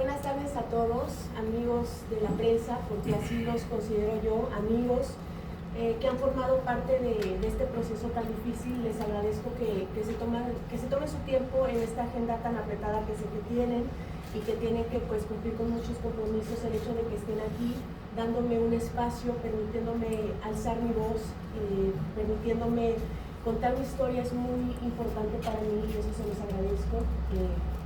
Buenas tardes a todos, amigos de la prensa, porque así los considero yo, amigos que han formado parte de este proceso tan difícil. Les agradezco que se tomen su tiempo en esta agenda tan apretada que sé que tienen y que tienen que pues cumplir con muchos compromisos. El hecho de que estén aquí dándome un espacio, permitiéndome alzar mi voz, permitiéndome contar mi historia es muy importante para mí y eso se los agradezco.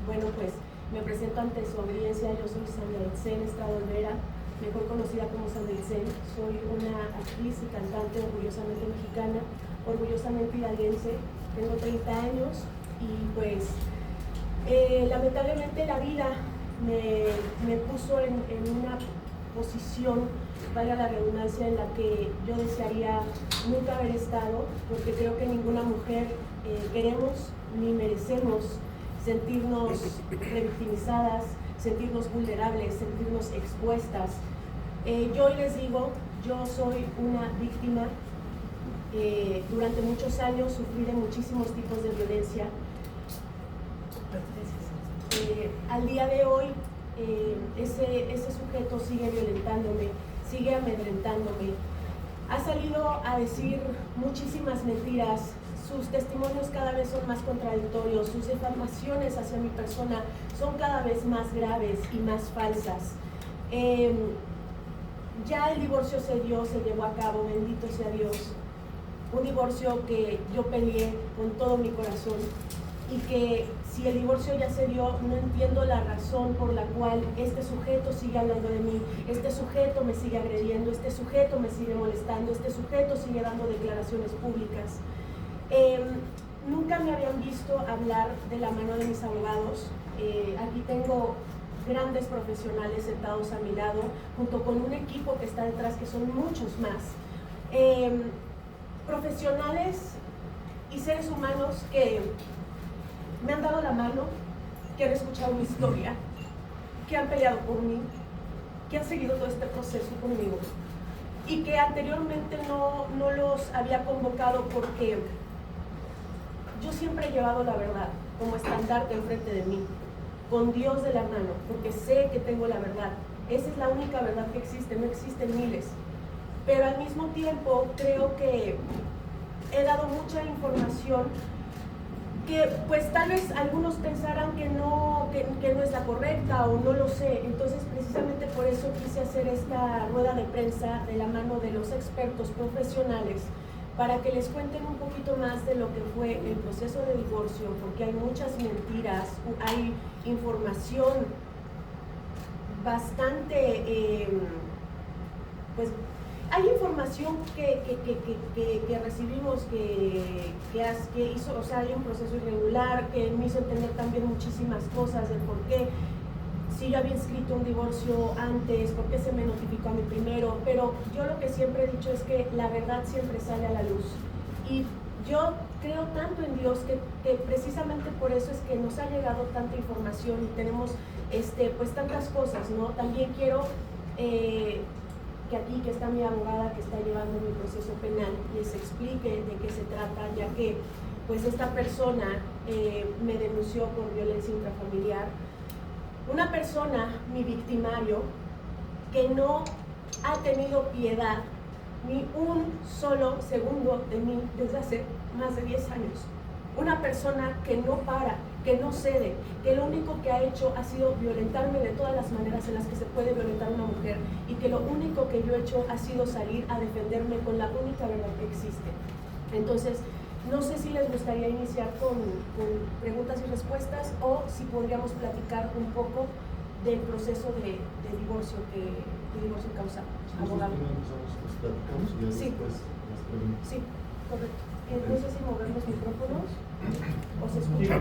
Bueno, pues me presento ante su audiencia. Yo soy Sandra Itzel Estrada Olvera, mejor conocida como Sandra Itzel. Soy una actriz y cantante orgullosamente mexicana, orgullosamente hidalguense. Tengo 30 años y pues lamentablemente la vida me puso en una posición, valga la redundancia, en la que yo desearía nunca haber estado, porque creo que ninguna mujer queremos ni merecemos sentirnos revictimizadas, sentirnos vulnerables, sentirnos expuestas. Yo hoy les digo, yo soy una víctima. Durante muchos años sufrí de muchísimos tipos de violencia. Al día de hoy, ese sujeto sigue violentándome, sigue amedrentándome. Ha salido a decir muchísimas mentiras. Sus testimonios cada vez son más contradictorios, sus difamaciones hacia mi persona son cada vez más graves y más falsas. Ya el divorcio se llevó a cabo, bendito sea Dios. Un divorcio que yo peleé con todo mi corazón y que si el divorcio ya se dio, no entiendo la razón por la cual este sujeto sigue hablando de mí, este sujeto me sigue agrediendo, este sujeto me sigue molestando, este sujeto sigue dando declaraciones públicas. Nunca me habían visto hablar de la mano de mis abogados. Aquí tengo grandes profesionales sentados a mi lado, junto con un equipo que está detrás, que son muchos más. Profesionales y seres humanos que me han dado la mano, que han escuchado mi historia, que han peleado por mí, que han seguido todo este proceso conmigo y que anteriormente no los había convocado porque yo siempre he llevado la verdad como estandarte enfrente de mí, con Dios de la mano, porque sé que tengo la verdad. Esa es la única verdad que existe, no existen miles. Pero al mismo tiempo creo que he dado mucha información que pues tal vez algunos pensarán que no es la correcta o no lo sé. Entonces precisamente por eso quise hacer esta rueda de prensa de la mano de los expertos profesionales, para que les cuenten un poquito más de lo que fue el proceso de divorcio, porque hay muchas mentiras, hay información bastante, pues hay información que recibimos que hizo, o sea, hay un proceso irregular, que me hizo entender también muchísimas cosas del por qué, si yo había inscrito un divorcio antes, por qué se me notificó a mí primero. Pero yo lo que siempre he dicho es que la verdad siempre sale a la luz. Y yo creo tanto en Dios que precisamente por eso es que nos ha llegado tanta información y tenemos pues tantas cosas, ¿no? También quiero que aquí, que está mi abogada que está llevando mi proceso penal, les explique de qué se trata, ya que pues esta persona me denunció por violencia intrafamiliar. Una persona, mi victimario, que no ha tenido piedad ni un solo segundo de mí desde hace más de 10 años. Una persona que no para, que no cede, que lo único que ha hecho ha sido violentarme de todas las maneras en las que se puede violentar a una mujer, y que lo único que yo he hecho ha sido salir a defenderme con la única verdad que existe. Entonces, no sé si les gustaría iniciar con preguntas y respuestas, o si podríamos platicar un poco del proceso de divorcio causado. Abogado. Sí. Sí, correcto. No sé si mover los micrófonos o se escucha.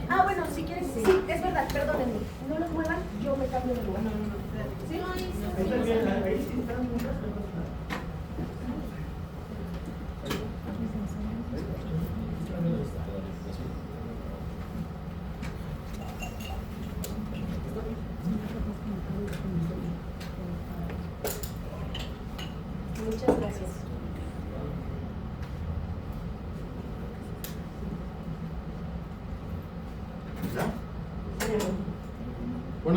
Ah, bueno, si quieres, sí, es verdad, perdónenme. No los muevan, yo me cambio de lugar. ¿Sí? Muchas gracias.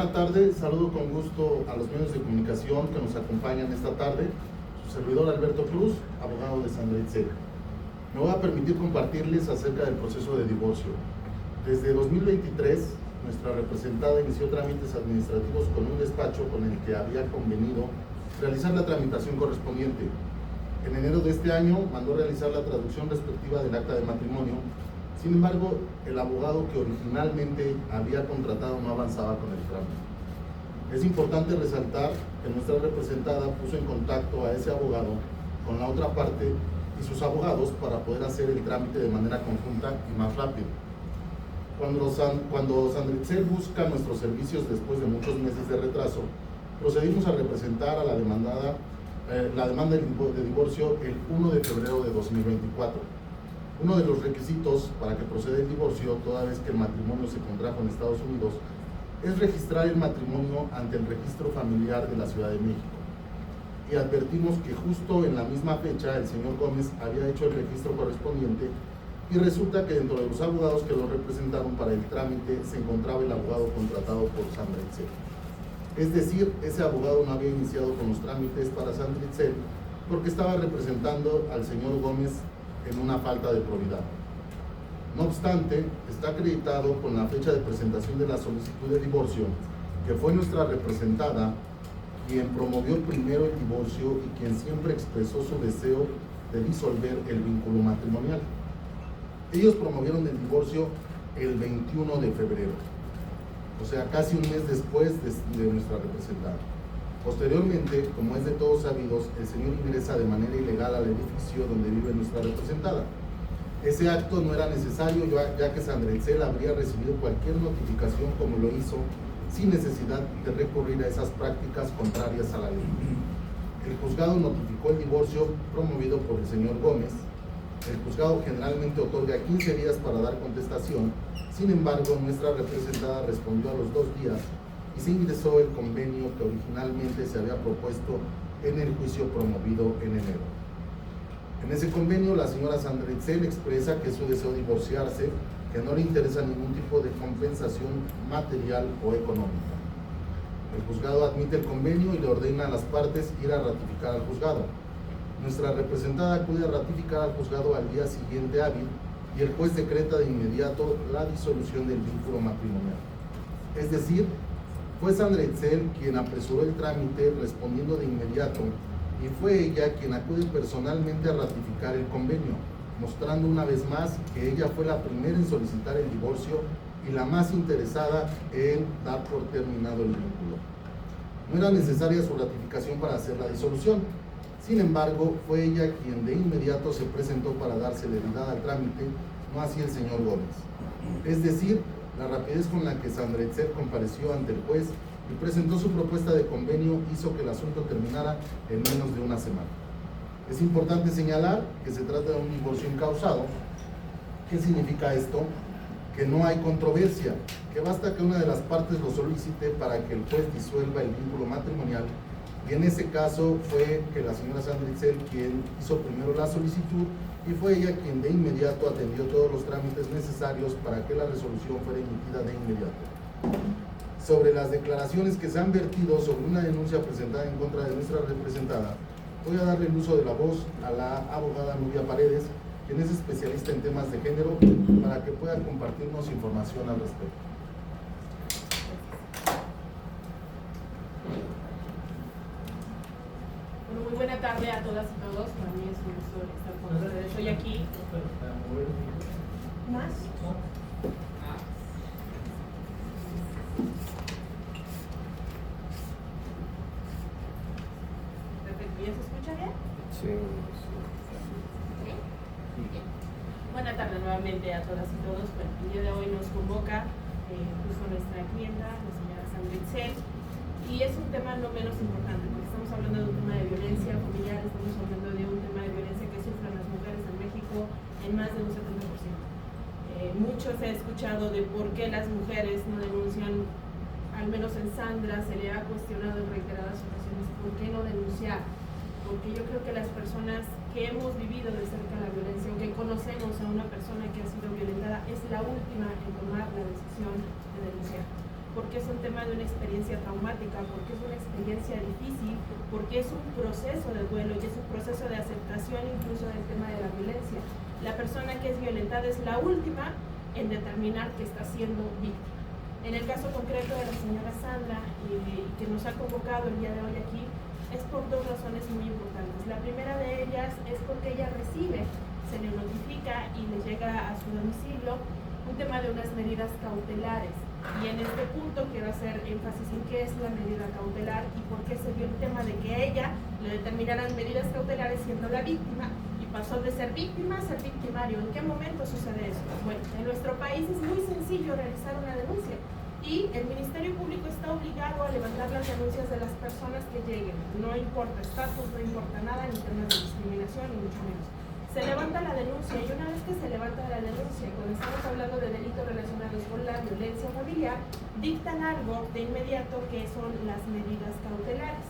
buena tarde. Saludo con gusto a los medios de comunicación que nos acompañan esta tarde. Su servidor Alberto Cruz, abogado de Sandra Itzel. Me voy a permitir compartirles acerca del proceso de divorcio. Desde 2023, nuestra representada inició trámites administrativos con un despacho con el que había convenido realizar la tramitación correspondiente. En enero de este año mandó realizar la traducción respectiva del acta de matrimonio. Sin embargo, el abogado que originalmente había contratado no avanzaba con el trámite. Es importante resaltar que nuestra representada puso en contacto a ese abogado con la otra parte y sus abogados para poder hacer el trámite de manera conjunta y más rápido. Cuando Sandra Itzel busca nuestros servicios después de muchos meses de retraso, procedimos a representar a la demanda de divorcio el 1 de febrero de 2024. Uno de los requisitos para que proceda el divorcio, toda vez que el matrimonio se contrajo en Estados Unidos, es registrar el matrimonio ante el registro familiar de la Ciudad de México. Y advertimos que justo en la misma fecha el señor Gómez había hecho el registro correspondiente y resulta que dentro de los abogados que lo representaron para el trámite se encontraba el abogado contratado por Sandra Itzel. Es decir, ese abogado no había iniciado con los trámites para Sandra Itzel porque estaba representando al señor Gómez en una falta de probidad. No obstante, está acreditado con la fecha de presentación de la solicitud de divorcio que fue nuestra representada quien promovió primero el divorcio y quien siempre expresó su deseo de disolver el vínculo matrimonial. Ellos promovieron el divorcio el 21 de febrero, o sea, casi un mes después de nuestra representada. Posteriormente, como es de todos sabidos, el señor ingresa de manera ilegal al edificio donde vive nuestra representada. Ese acto no era necesario, ya que Sandra Itzel habría recibido cualquier notificación como lo hizo, sin necesidad de recurrir a esas prácticas contrarias a la ley. El juzgado notificó el divorcio promovido por el señor Gómez. El juzgado generalmente otorga 15 días para dar contestación. Sin embargo, nuestra representada respondió a los 2 días y se ingresó el convenio que originalmente se había propuesto en el juicio promovido en enero. En ese convenio, la señora Sandra Itzel expresa que es su deseo divorciarse, que no le interesa ningún tipo de compensación material o económica. El juzgado admite el convenio y le ordena a las partes ir a ratificar al juzgado. Nuestra representada acude a ratificar al juzgado al día siguiente hábil y el juez decreta de inmediato la disolución del vínculo matrimonial. Es decir, fue Sandra Itzel quien apresuró el trámite respondiendo de inmediato y fue ella quien acude personalmente a ratificar el convenio, mostrando una vez más que ella fue la primera en solicitar el divorcio y la más interesada en dar por terminado el vínculo. No era necesaria su ratificación para hacer la disolución. Sin embargo, fue ella quien de inmediato se presentó para dar celeridad al trámite, no así el señor Gómez. Es decir, la rapidez con la que Sandra Itzel compareció ante el juez y presentó su propuesta de convenio hizo que el asunto terminara en menos de una semana. Es importante señalar que se trata de un divorcio incausado. ¿Qué significa esto? Que no hay controversia, que basta que una de las partes lo solicite para que el juez disuelva el vínculo matrimonial, y en ese caso fue que la señora Sandra Itzel quien hizo primero la solicitud y fue ella quien de inmediato atendió todos los trámites necesarios para que la resolución fuera emitida de inmediato. Sobre las declaraciones que se han vertido sobre una denuncia presentada en contra de nuestra representada, voy a darle el uso de la voz a la abogada Nubia Paredes, quien es especialista en temas de género, para que pueda compartirnos información al respecto. Bueno, muy buena tarde a todas y todos. Para mí es un gusto estar con ustedes. Estoy aquí. ¿Más? Perfecto. ¿Ya se escucha bien? Sí. Bien. Buena tarde nuevamente a todas y todos. Bueno, el día de hoy nos convoca justo nuestra clienta, la señora Sandra Itzel, y es un tema no menos importante, porque estamos hablando de un tema de violencia familiar, estamos hablando de un tema de violencia que sufren las mujeres en México en más de un 70%. Mucho se ha escuchado de por qué las mujeres no denuncian, al menos en Sandra se le ha cuestionado en reiteradas ocasiones, ¿por qué no denunciar? Porque yo creo que las personas que hemos vivido de cerca la violencia o que conocemos a una persona que ha sido violentada es la última en tomar la decisión de denunciar. porque es un tema de una experiencia traumática, porque es una experiencia difícil, porque es un proceso de duelo y es un proceso de aceptación incluso del tema de la violencia. La persona que es violentada es la última en determinar que está siendo víctima. En el caso concreto de la señora Sandra, que nos ha convocado el día de hoy aquí, es por dos razones muy importantes. La primera de ellas es porque ella recibe, se le notifica y le llega a su domicilio un tema de unas medidas cautelares. Y en este punto quiero hacer énfasis en qué es la medida cautelar y por qué se dio el tema de que a ella le determinaran medidas cautelares siendo la víctima y pasó de ser víctima a ser victimario. ¿En qué momento sucede eso? Bueno, en nuestro país es muy sencillo realizar una denuncia y el Ministerio Público está obligado a levantar las denuncias de las personas que lleguen. No importa estatus, no importa nada, ni temas de discriminación, ni mucho menos. Se levanta la denuncia y una vez que se levanta la denuncia, cuando estamos hablando de delitos relacionados con la violencia familiar, dictan algo de inmediato que son las medidas cautelares.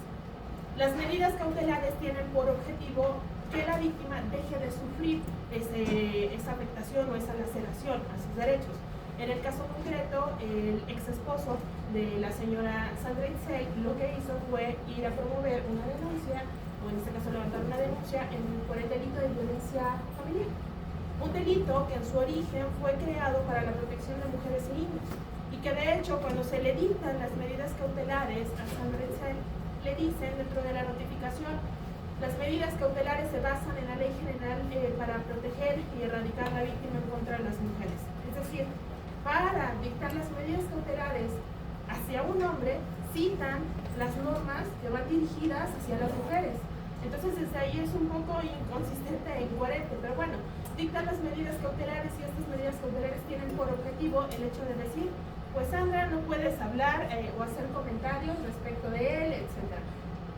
Las medidas cautelares tienen por objetivo que la víctima deje de sufrir esa afectación o esa laceración a sus derechos. En el caso concreto, el ex esposo de la señora Sandra Itzel lo que hizo fue ir a promover una denuncia, o en este caso levantar una denuncia por el delito de violencia familiar. Un delito que en su origen fue creado para la protección de mujeres y niños y que de hecho cuando se le dictan las medidas cautelares a Sandra Itzel, le dicen dentro de la notificación: las medidas cautelares se basan en la Ley General para proteger y erradicar la víctima en contra de las mujeres. Es decir, para dictar las medidas cautelares hacia un hombre, citan las normas que van dirigidas hacia las mujeres. Entonces desde ahí es un poco inconsistente e incoherente, pero bueno, dictan las medidas cautelares y estas medidas cautelares tienen por objetivo el hecho de decir, pues Sandra, no puedes hablar o hacer comentarios respecto de él, etc.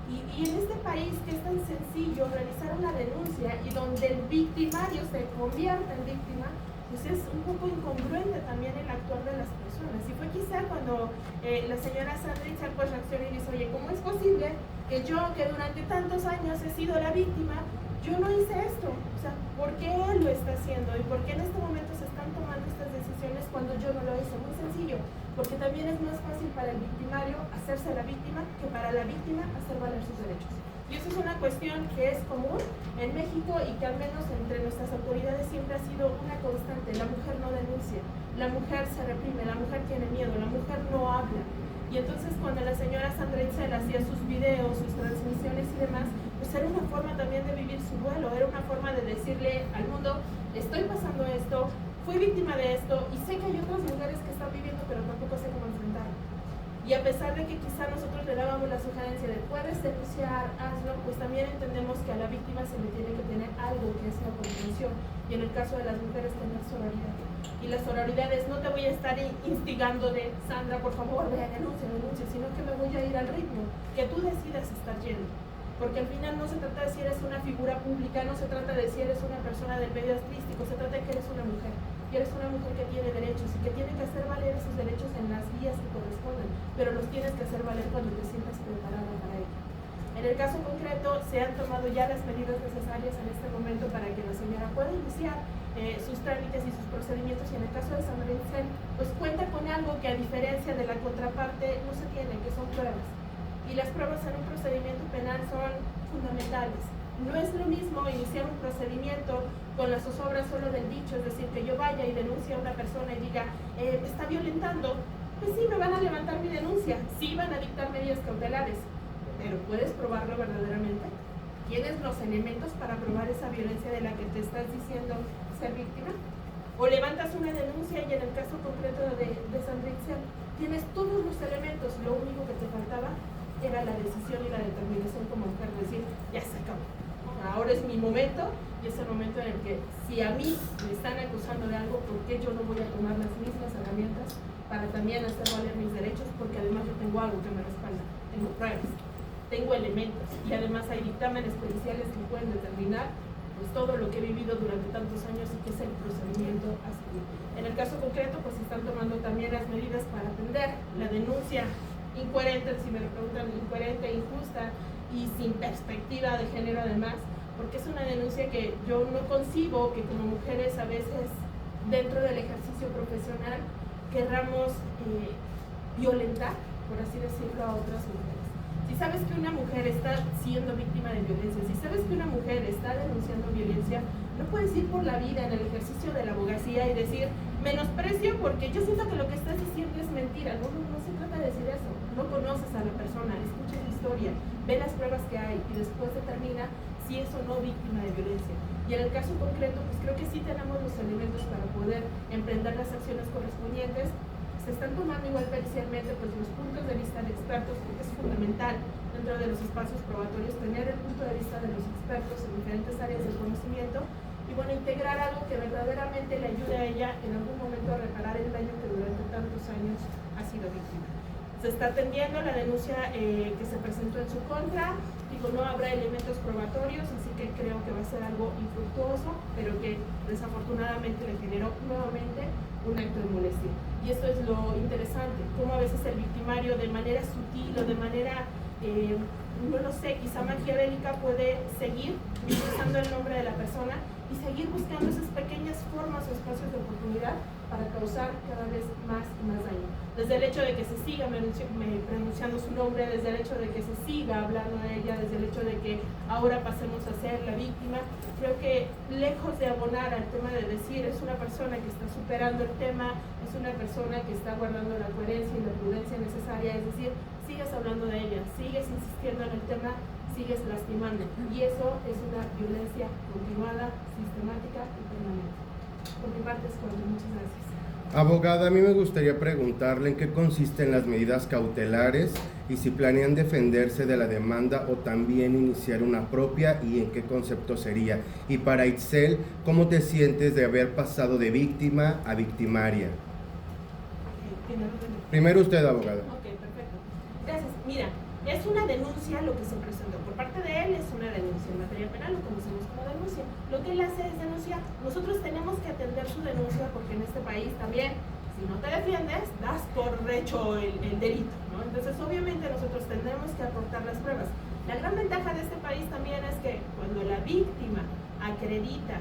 Y en este país que es tan sencillo realizar una denuncia y donde el victimario se convierte en víctima, pues es un poco incongruente también el actuar de las personas. Y fue quizá cuando la señora Sandra Itzel pues reacciona y dice: oye, ¿cómo es posible que yo, que durante tantos años he sido la víctima, yo no hice esto? O sea, ¿por qué él lo está haciendo? ¿Y por qué en este momento se están tomando estas decisiones cuando yo no lo hice? Muy sencillo, porque también es más fácil para el victimario hacerse la víctima que para la víctima hacer valer sus derechos. Y eso es una cuestión que es común en México y que al menos entre nuestras autoridades siempre ha sido una constante. La mujer no denuncia, la mujer se reprime, la mujer tiene miedo, la mujer no habla. Y entonces cuando la señora Sandra Itzel hacía sus videos, sus transmisiones y demás, pues era una forma también de vivir su duelo, era una forma de decirle al mundo: estoy pasando esto, fui víctima de esto y sé que hay otras mujeres que están viviendo pero tampoco sé cómo enfrentarlo. Y a pesar de que quizá nosotros le dábamos la sugerencia de puedes denunciar, hazlo, pues también entendemos que a la víctima se le tiene que tener algo que es la contención. Y en el caso de las mujeres, tener sororidad. Y la sororidad es: no te voy a estar instigando de Sandra, por favor, ve, denuncia, sino que me voy a ir al ritmo, que tú decidas estar yendo. Porque al final no se trata de si eres una figura pública, no se trata de si eres una persona del medio artístico, se trata de que eres una mujer. Y eres una mujer que tiene derechos y que tiene que hacer valer esos derechos en las vías que corresponden, pero los tienes que hacer valer cuando te sientas preparada para ello. En el caso concreto, se han tomado ya las medidas necesarias en este momento para que la señora pueda iniciar sus trámites y sus procedimientos, y en el caso de Sandra Itzel, pues cuenta con algo que a diferencia de la contraparte no se tiene, que son pruebas. Y las pruebas en un procedimiento penal son fundamentales. No es lo mismo iniciar un procedimiento con la zozobra solo del dicho, es decir, que yo vaya y denuncie a una persona y diga, me está violentando. Pues sí, me van a levantar mi denuncia, sí van a dictar medidas cautelares, pero ¿puedes probarlo verdaderamente? ¿Tienes los elementos para probar esa violencia de la que te estás diciendo ser víctima? O levantas una denuncia y en el caso concreto de Sandra Itzel, tienes todos los elementos, lo único que te faltaba era la decisión y la determinación como mujer, decir, ya se acabó. Ahora es mi momento, y es el momento en el que si a mí me están acusando de algo, ¿por qué yo no voy a tomar las mismas herramientas para también hacer valer mis derechos? Porque además yo tengo algo que me respalda, tengo pruebas, tengo elementos, y además hay dictámenes policiales que pueden determinar pues todo lo que he vivido durante tantos años y que es el procedimiento a seguir. En el caso concreto, pues se están tomando también las medidas para atender la denuncia incoherente, si me lo preguntan, incoherente, injusta y sin perspectiva de género además, porque es una denuncia que yo no concibo que como mujeres a veces dentro del ejercicio profesional querramos violentar, por así decirlo, a otras mujeres. Si sabes que una mujer está siendo víctima de violencia, si sabes que una mujer está denunciando violencia, no puedes ir por la vida en el ejercicio de la abogacía y decir, menosprecio porque yo siento que lo que estás diciendo es mentira. No, no se trata de decir eso. No conoces a la persona, escucha la historia, ve las pruebas que hay y después determina si es o no víctima de violencia. Y en el caso concreto, pues creo que sí tenemos los elementos para poder emprender las acciones correspondientes. Se están tomando igual pericialmente pues los puntos de vista de expertos, porque es fundamental dentro de los espacios probatorios tener el punto de vista de los expertos en diferentes áreas del conocimiento y bueno, integrar algo que verdaderamente le ayude a ella en algún momento a reparar el daño que durante tantos años ha sido víctima. Se está atendiendo la denuncia que se presentó en su contra, digo, no habrá elementos probatorios, así que creo que va a ser algo infructuoso, pero que desafortunadamente le generó nuevamente un acto de molestia. Y esto es lo interesante, cómo a veces el victimario de manera sutil o de manera, no lo sé, quizá maquiavélica puede seguir utilizando el nombre de la persona y seguir buscando esas pequeñas formas o espacios de oportunidad para causar cada vez más y más daño. Desde el hecho de que se siga pronunciando su nombre, desde el hecho de que se siga hablando de ella, desde el hecho de que ahora pasemos a ser la víctima, creo que lejos de abonar al tema de decir es una persona que está superando el tema, es una persona que está guardando la coherencia y la prudencia necesaria, es decir, sigues hablando de ella, sigues insistiendo en el tema, sigues lastimando, y eso es una violencia continuada, sistemática y permanente. Por mi parte es cuanto. Muchas gracias. Abogada, a mí me gustaría preguntarle en qué consisten las medidas cautelares y si planean defenderse de la demanda o también iniciar una propia y en qué concepto sería. Y para Itzel, ¿cómo te sientes de haber pasado de víctima a victimaria? Primero usted, abogada. Ok, perfecto. Gracias. Mira, es una denuncia lo que se presentó. Por parte de él es una denuncia. En materia penal lo conocemos como denuncia. Lo que él hace es denunciar. Nosotros tenemos que atender su denuncia porque en este país también, si no te defiendes, das por hecho el delito, ¿no? Entonces, obviamente, nosotros tenemos que aportar las pruebas. La gran ventaja de este país también es que cuando la víctima acredita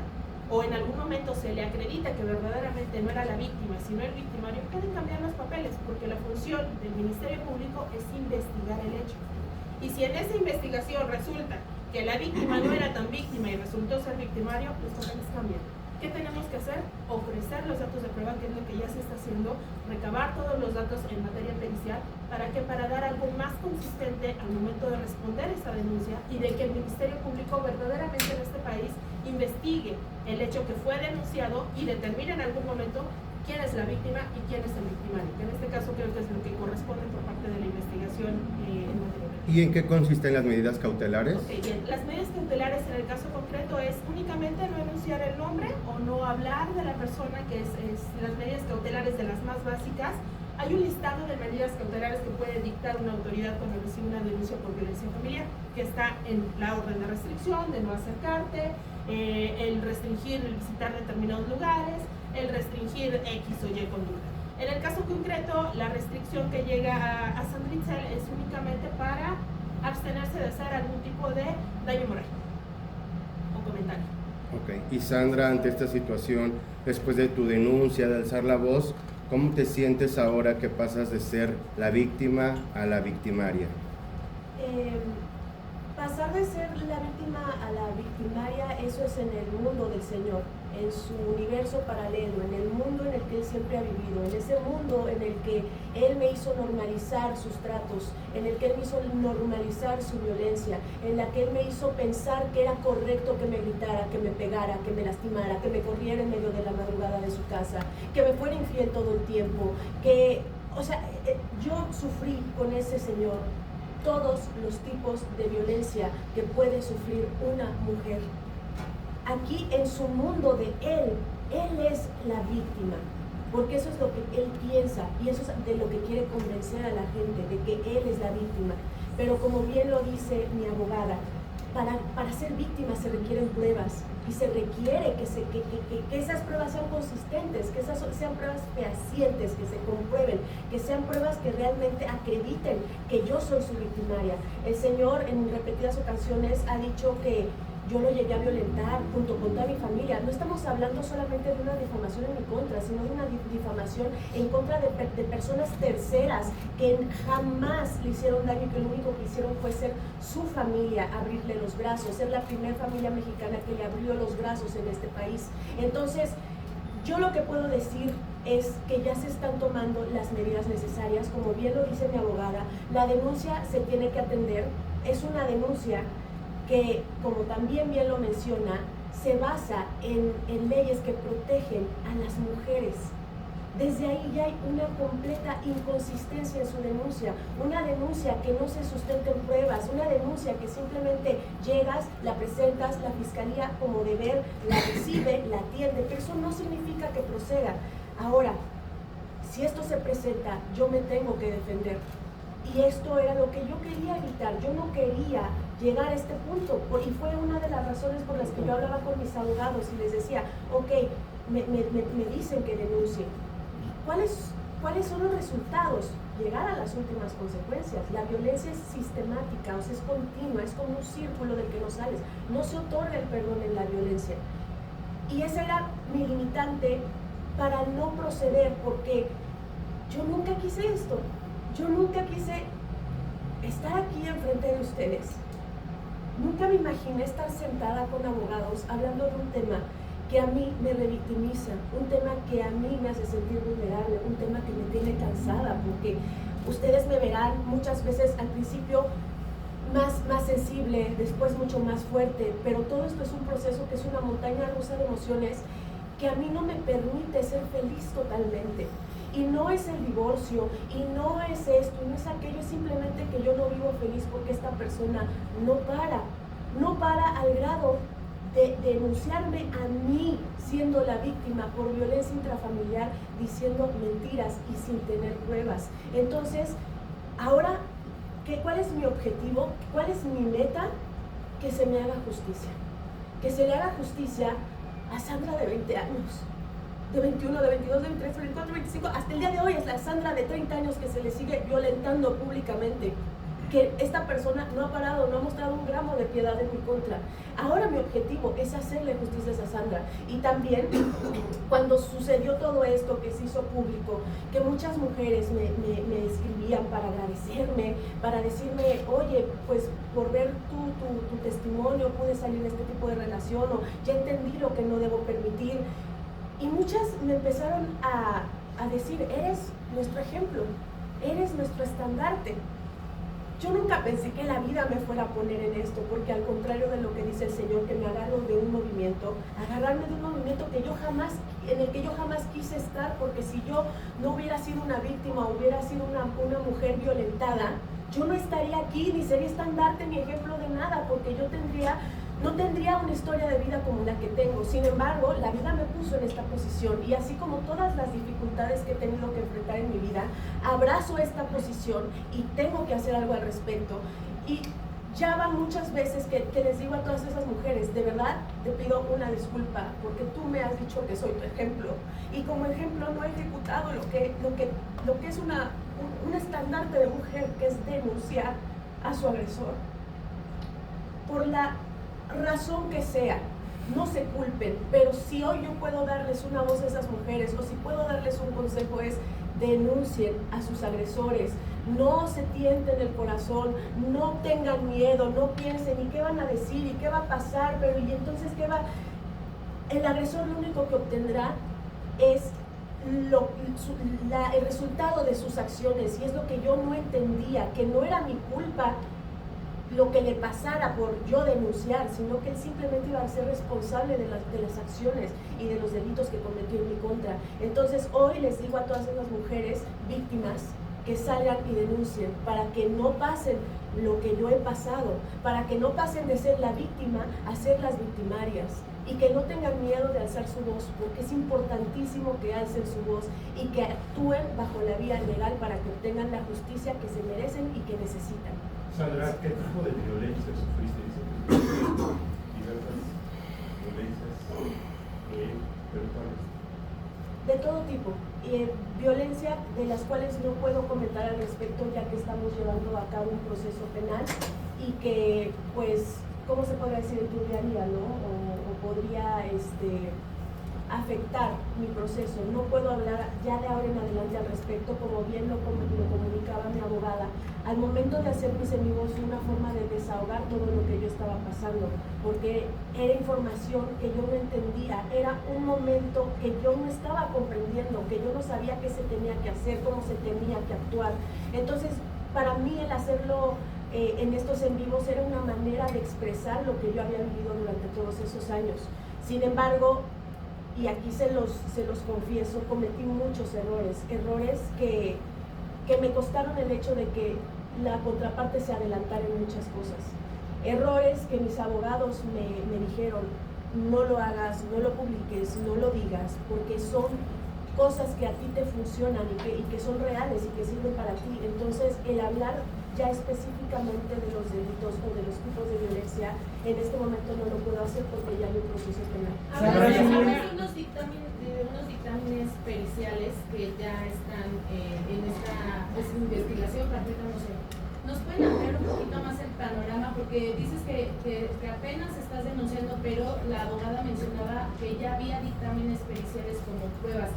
o en algún momento se le acredita que verdaderamente no era la víctima, sino el victimario, pueden cambiar los papeles, porque la función del Ministerio Público es investigar el hecho. Y si en esa investigación resulta que la víctima no era tan víctima y resultó ser victimario, los papeles cambian. ¿Qué tenemos que hacer? Ofrecer los datos de prueba, que es lo que ya se está haciendo, recabar todos los datos en materia pericial, para dar algo más consistente al momento de responder esta denuncia y de que el Ministerio Público verdaderamente en este país investigue el hecho que fue denunciado y determine en algún momento quién es la víctima y quién es el victimario, que en este caso creo que es lo que corresponde por parte de la investigación en materia penal. ¿Y en qué consisten las medidas cautelares? Ok, bien. Las medidas cautelares en el caso concreto es únicamente no enunciar el nombre o no hablar de la persona, que es las medidas cautelares de las más básicas. Hay un listado de medidas cautelares que puede dictar una autoridad cuando recibe una denuncia por violencia familiar, que está en la orden de restricción, de no acercarte, el restringir el visitar determinados lugares, el restringir X o Y conducta. En el caso concreto, la restricción que llega a Sandra Itzel es únicamente para abstenerse de hacer algún tipo de daño moral o comentario. Ok, y Sandra, ante esta situación, después de tu denuncia, de alzar la voz, ¿cómo te sientes ahora que pasas de ser la víctima a la victimaria? Pasar de ser la víctima a la victimaria, eso es en el mundo del Señor, en su universo paralelo, en el mundo en el que Él siempre ha vivido, en ese mundo en el que Él me hizo normalizar sus tratos, en el que Él me hizo normalizar su violencia, en la que Él me hizo pensar que era correcto que me gritara, que me pegara, que me lastimara, que me corriera en medio de la madrugada de su casa, que me fuera infiel todo el tiempo, yo sufrí con ese Señor todos los tipos de violencia que puede sufrir una mujer. Aquí en su mundo de Él es la víctima, porque eso es lo que Él piensa y eso es de lo que quiere convencer a la gente, de que Él es la víctima. Pero como bien lo dice mi abogada, para ser víctima se requieren pruebas y se requiere que esas pruebas sean consistentes, que esas sean pruebas fehacientes, que se comprueben, que sean pruebas que realmente acrediten que yo soy su victimaria. El Señor en repetidas ocasiones ha dicho que yo lo llegué a violentar junto con toda mi familia. No estamos hablando solamente de una difamación en mi contra, sino de una difamación en contra de personas terceras que jamás le hicieron daño y que lo único que hicieron fue ser su familia, abrirle los brazos, ser la primera familia mexicana que le abrió los brazos en este país. Entonces, yo lo que puedo decir es que ya se están tomando las medidas necesarias, como bien lo dice mi abogada, la denuncia se tiene que atender, es una denuncia que, como también bien lo menciona, se basa en leyes que protegen a las mujeres. Desde ahí ya hay una completa inconsistencia en su denuncia, una denuncia que no se sustenta en pruebas, una denuncia que simplemente llegas, la presentas, la fiscalía como deber la recibe, la atiende, pero eso no significa que proceda. Ahora, si esto se presenta, yo me tengo que defender. Y esto era lo que yo quería evitar. Yo no quería llegar a este punto. Y fue una de las razones por las que yo hablaba con mis abogados y les decía, ok, me dicen que denuncie. ¿Cuáles son los resultados? Llegar a las últimas consecuencias. La violencia es sistemática, o sea, es continua, es como un círculo del que no sales. No se otorga el perdón en la violencia. Y ese era mi limitante para no proceder, porque yo nunca quise esto. Yo nunca quise estar aquí enfrente de ustedes. Nunca me imaginé estar sentada con abogados hablando de un tema que a mí me revictimiza, un tema que a mí me hace sentir vulnerable, un tema que me tiene cansada, porque ustedes me verán muchas veces al principio más sensible, después mucho más fuerte, pero todo esto es un proceso que es una montaña rusa de emociones que a mí no me permite ser feliz totalmente. Y no es el divorcio, y no es esto, y no es aquello, es simplemente que yo no vivo feliz porque esta persona no para al grado de denunciarme a mí, siendo la víctima por violencia intrafamiliar, diciendo mentiras y sin tener pruebas. Entonces, ahora, ¿cuál es mi objetivo? ¿Cuál es mi meta? Que se me haga justicia. Que se le haga justicia a Sandra de 20 años. De 21, de 22, de 23, de 24, de 25, hasta el día de hoy es la Sandra de 30 años que se le sigue violentando públicamente, que esta persona no ha parado, no ha mostrado un gramo de piedad en mi contra. Ahora mi objetivo es hacerle justicia a esa Sandra. Y también, cuando sucedió todo esto que se hizo público, que muchas mujeres me escribían para agradecerme, para decirme, oye, pues por ver tu testimonio pude salir de este tipo de relación, o ya entendí lo que no debo permitir. Y muchas me empezaron a decir, eres nuestro ejemplo, eres nuestro estandarte. Yo nunca pensé que la vida me fuera a poner en esto, porque al contrario de lo que dice el Señor, que me agarro de un movimiento, agarrarme de un movimiento en el que yo jamás quise estar, porque si yo no hubiera sido una víctima, hubiera sido una mujer violentada, yo no estaría aquí, ni sería estandarte, ni ejemplo de nada, porque yo no tendría una historia de vida como la que tengo. Sin embargo, la vida me puso en esta posición, y así como todas las dificultades que he tenido que enfrentar en mi vida, abrazo esta posición y tengo que hacer algo al respecto. Y ya van muchas veces que les digo a todas esas mujeres, de verdad te pido una disculpa, porque tú me has dicho que soy tu ejemplo, y como ejemplo no he ejecutado lo que es un estandarte de mujer, que es denunciar a su agresor. Por la razón que sea, no se culpen, pero si hoy yo puedo darles una voz a esas mujeres, o si puedo darles un consejo, es denuncien a sus agresores, no se tienten el corazón, no tengan miedo, no piensen y qué van a decir y qué va a pasar, pero y entonces qué va. El agresor lo único que obtendrá es el resultado de sus acciones, y es lo que yo no entendía, que no era mi culpa lo que le pasara por yo denunciar, sino que él simplemente iba a ser responsable de las acciones y de los delitos que cometió en mi contra. Entonces hoy les digo a todas esas mujeres víctimas que salgan y denuncien, para que no pasen lo que yo he pasado, para que no pasen de ser la víctima a ser las victimarias, y que no tengan miedo de alzar su voz, porque es importantísimo que alcen su voz y que actúen bajo la vía legal para que obtengan la justicia que se merecen y que necesitan. Sandra, ¿qué tipo de violencia sufriste? Diversas violencias, pero ¿cuáles? De todo tipo, violencia de las cuales no puedo comentar al respecto, ya que estamos llevando a cabo un proceso penal, y que pues ¿cómo se podría decir? Enturbiaría, ¿no? O podría afectar mi proceso. No puedo hablar ya de ahora en adelante al respecto, como bien lo comunicaba mi abogada. Al momento de hacer mis en vivos fue una forma de desahogar todo lo que yo estaba pasando, porque era información que yo no entendía, era un momento que yo no estaba comprendiendo, que yo no sabía qué se tenía que hacer, cómo se tenía que actuar. Entonces, para mí el hacerlo en estos en vivos era una manera de expresar lo que yo había vivido durante todos esos años. Sin embargo, y aquí se los confieso, cometí muchos errores que me costaron el hecho de que la contraparte se adelantara en muchas cosas. Errores que mis abogados me dijeron, no lo hagas, no lo publiques, no lo digas, porque son cosas que a ti te funcionan y que son reales y que sirven para ti. Entonces, el hablar ya específicamente de los delitos o de los tipos de violencia, en este momento no lo puedo hacer porque ya hay un proceso penal. Hablas de unos dictámenes periciales que ya están en esta investigación carpeta, no sé. ¿Nos pueden ampliar un poquito más el panorama? Porque dices que apenas estás denunciando, pero la abogada mencionaba que ya había dictámenes periciales como pruebas.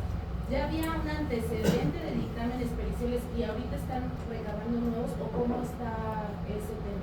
¿Ya había un antecedente de dictámenes periciales y ahorita están recabando nuevos o cómo está ese tema?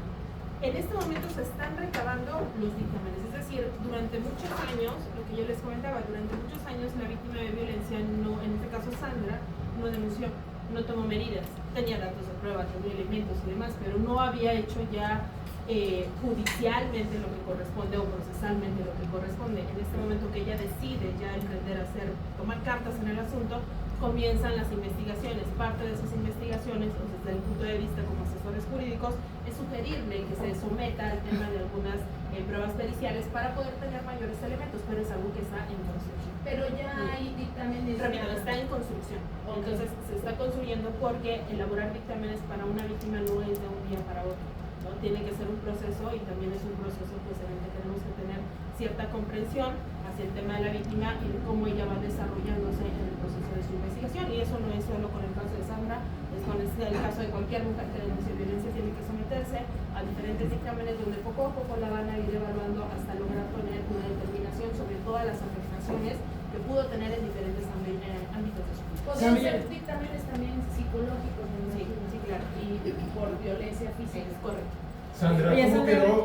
En este momento se están recabando los dictámenes, es decir, durante muchos años, lo que yo les comentaba, durante muchos años la víctima de violencia, no, en este caso Sandra, no denunció, no tomó medidas, tenía datos de prueba, tenía elementos y demás, pero no había hecho ya judicialmente lo que corresponde o procesalmente lo que corresponde. En este momento que ella decide ya emprender a tomar cartas en el asunto, comienzan las investigaciones. Parte de esas investigaciones, desde el punto de vista como asesores jurídicos, es sugerirle que se someta al tema de algunas pruebas periciales para poder tener mayores elementos, pero es algo que está en construcción. Pero ya hay dictámenes. Repito, está en construcción. Okay. Entonces se está construyendo porque elaborar dictámenes para una víctima no es de un día para otro, ¿no? Tiene que ser un proceso y también es un proceso pues, en el que tenemos que tener cierta comprensión hacia el tema de la víctima y de cómo ella va desarrollándose en el proceso de su investigación. Y eso no es solo con el caso de Sandra, es con el caso de cualquier mujer que denuncie violencia, tiene que someterse a diferentes dictámenes donde poco a poco la van a ir evaluando hasta lograr poner una determinación sobre todas las afectaciones que pudo tener en diferentes ámbitos de su vida. Podrían ser dictámenes también psicológicos, ¿no? Sí, claro, y por violencia física. Es correcto. Sandra,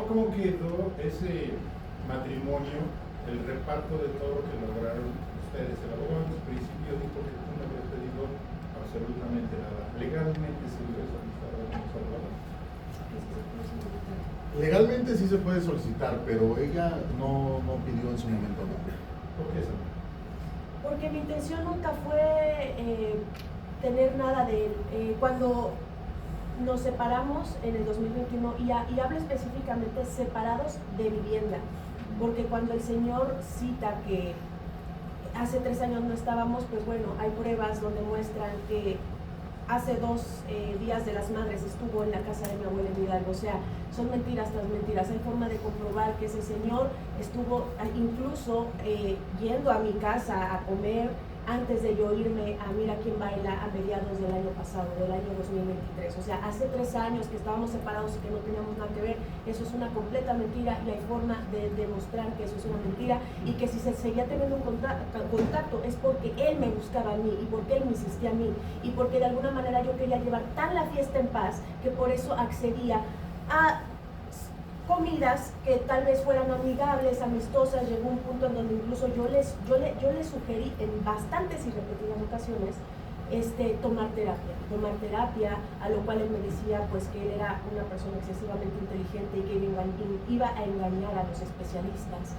¿cómo quedó ese matrimonio, el reparto de todo lo que lograron ustedes? El abogado en principio dijo que tú no habías pedido absolutamente nada. ¿Legalmente se puede solicitar a los abogados? Legalmente sí se puede solicitar, pero ella no pidió en su momento nada. ¿Por qué, Sandra? Porque mi intención nunca fue tener nada de él. Cuando nos separamos en el 2021, y hablo específicamente separados de vivienda, porque cuando el señor cita que hace 3 años no estábamos, pues bueno, hay pruebas donde muestran que hace 2 días de las madres estuvo en la casa de mi abuela en Hidalgo. O sea, son mentiras tras mentiras. Hay forma de comprobar que ese señor estuvo incluso yendo a mi casa a comer antes de yo irme a Mira Quién Baila a mediados del año pasado, del año 2023. O sea, hace 3 años que estábamos separados y que no teníamos nada que ver. Eso es una completa mentira y hay forma de demostrar que eso es una mentira y que si se seguía teniendo un contacto es porque él me buscaba a mí y porque él me insistía a mí y porque de alguna manera yo quería llevar tan la fiesta en paz que por eso accedía a comidas que tal vez fueran amigables, amistosas. Llegó un punto en donde incluso yo les sugerí en bastantes y repetidas ocasiones tomar terapia, a lo cual él me decía pues que él era una persona excesivamente inteligente y que iba a engañar a los especialistas.